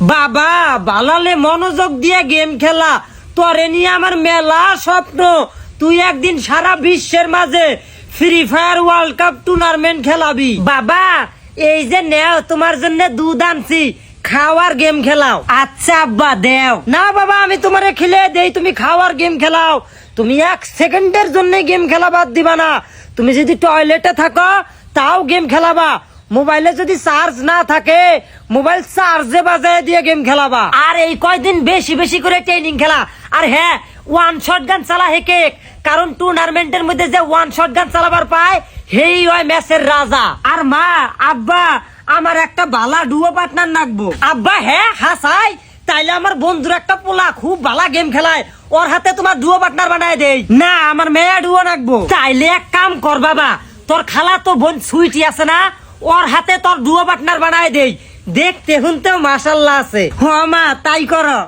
বাবা বালালে মনোযোগ দিয়ে গেম খেলা, তোরে নিয়ে আমার মেলা স্বপ্ন। তুই একদিন সারা বিশ্বের মাঝে free fire world cup tournament খেলাবি। বাবা এই যে নেও তোমার জন্য দুধ আনছি, খাওয়ার গেম খেলাও। আচ্ছা আব্বা দেও। না বাবা আমি তোমারে খেলে দেই, তুমি খাওয়ার গেম খেলাও। তুমি 1 সেকেন্ডের জন্য গেম খেলা বাদ দিবা না। তুমি যদি টয়লেটে থাকো তাও গেম খেলাবা। মোবাইলে যদি চার্জ না থাকে মোবাইল চার্জে বাজায় দিয়ে গেম খেলাবা। আর এই কয়দিন বেশি বেশি করে ট্রেনিং খেলা। আর হ্যাঁ, ওয়ান শট গান চালা হেকে, কারণ টুর্নামেন্টের মধ্যে যে ওয়ান শট গান চালাবার পায় হেই হয় ম্যাচের রাজা। আর মা আব্বা আমার একটা বালা ডুয়ো পার্টনার নাকবো। আব্বা হ্যাঁ হাসাই, তাইলে আমার বন্ধুর একটা পোলা খুব ভালো গেম খেলায়, ওর হাতে তোমার ডুয়ো পার্টনার বানায় দেই। না আমার মেয়ে ডুয়ো নাকবো। তাইলে এক কাম কর বাবা, তোর খালা তো বোন সুইটি আছে না, ওর হাতে তোর ডুয়ো পার্টনার বানায় দেই। দেখতে শুনতেও মাশাআল্লাহ আছে। হ মা তাই করো।